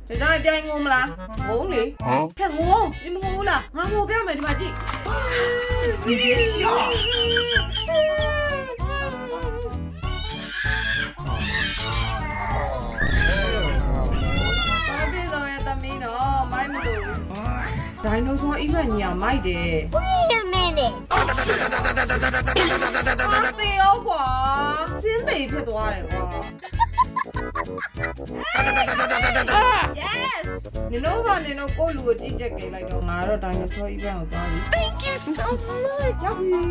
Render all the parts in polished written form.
这张变我们啦，我嘞，骗我，你们我啦，我不要买的吧唧。你别笑。ဘာဖြစ်တော့ရဲ့သမီးနော်မိုက်မလို့ဒိုင်နိုဆောအိမ်မညီကမိုက်တယ် Wait a minute. တေရောကွာစင်းသေးဖြစ်သွားတယ်ကွာ Yes နင်တို့ဘာနင်တို့ကိုလူကိုကြည့်ချက်ကြလိုက်တော့ငါတော့ဒိုင်နိုဆောအိမ်မကိုသွားပြီ Thank you so much. ရောက်ပြီ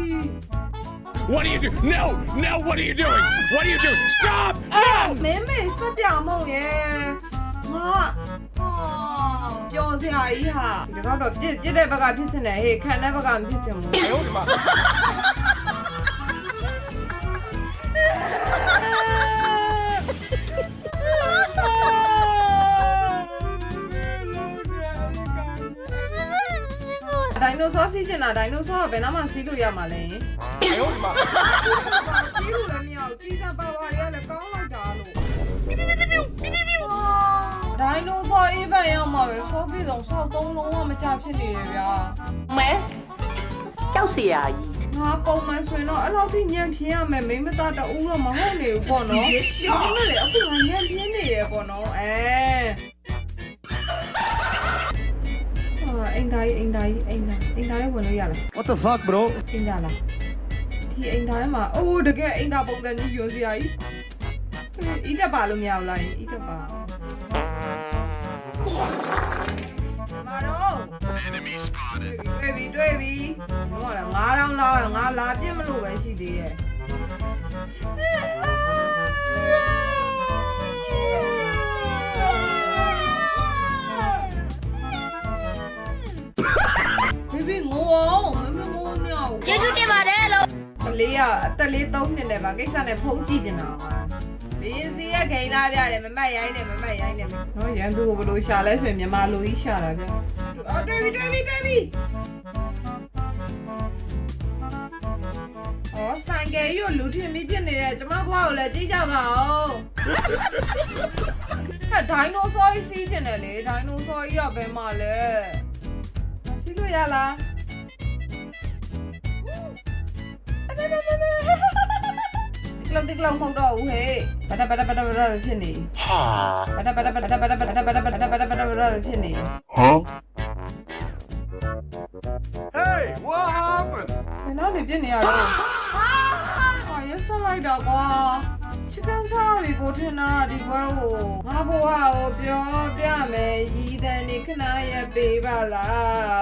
What are you doing? No! No! What are you doing? What are you doing? Stop! မင်းမေစက်ပြမဟုတ်ရဲ့ငါပျော်စရာကြီးဟာဒီကတော့ပြစ်တဲ့ဘက်ကဖြစ်ချင်တယ်ဟေးခံတဲ့ဘက်ကမဖြစ်ချင်ဘူး 哎呦我的妈！ ဒိုင်နိုဆောစီးချင်တာဒိုင်နိုဆောကဘယ်တော့မှစီးလို့ရမှာလဲ 哎呦我的妈！ ကြီးလို့လည်းမရဘူးကြီးစားပါဝါတွေကလည်းကောင်းလိုက်တာလို့ဒိုင်နိုဆောအေးပန်ရောက်မှာပဲဆောပြေဆုံးဆောက်သုံးလုံးဝမချဖြစ်နေတယ်ဗျာ မဲကြောက်เสียကြီး ငါပုံမှန်ဆိုရင်တော့အဲ့လောက်ထိညံပြင်းရမယ်မိမသားတူတော့မဟုတ်နေဘူးပေါ့နော် 别笑 မလေအခုငါညံပြင်းနေရပေါ့နော်အိမ်သားကြီးဝင်လို့ရလား What the fuck bro အိမ်သားလားဒီအိမ်သားထဲမှာအိုးတကယ်အိမ်သားပုံစံကြီးရွှေစရာကြီးအီးတက်ပါလို့မရဘူးလားအီးတက်ပါမာတော့တွေ့ပြီတော့လား9000လောက်ငါလာပြစ်မလို့ပဲရှိသေးရဲ့ဘေဘီငိုအောင်မငိုနေအောင် ကျေးဇူးတင်ပါတယ်လို့ ကလေးကအသက်လေး3နှစ်နဲ့ပါကိစ္စနဲ့ဖုံးကြည့်နေတာပါလင်းစီရဲ့ခိန်သားပြတယ်မမတ်ရိုင်းတယ်နော်ရန်သူကိုဘယ်လိုရှာလဲဆိုရင်မြန်မာလူကြီးရှာတာဗျအော်တွေ့ပြီအော်ဆိုင်ကယ်ကြီးကိုလူထင်ပြီးပြစ်နေတဲ့ကျမဘွားကိုလည်းကြည့်ကြပါဦးဟာဒိုင်နိုဆောကြီးစီးကျင်တယ်လေဒိုင်နိုဆောကြီးကဘယ်မှာလဲစီးလို့ရလားဒီကလောက်မဟုတ်တော့ဘူးဟဲ့ဘတ်ဖြစ်နေဟာဘတ်ဖြစ်နေ Huh? Hey! What happened? ဘယ်တော့နေပြစ်နေရတော့ဟာရဆက်လိုက်တော့ကွာချစ်ကန်စားပြီကိုထင်တာဒီဘွဲကိုငါဘွားကိုပြောပြမယ်ရည်တန်နေခဏရပေးပါလား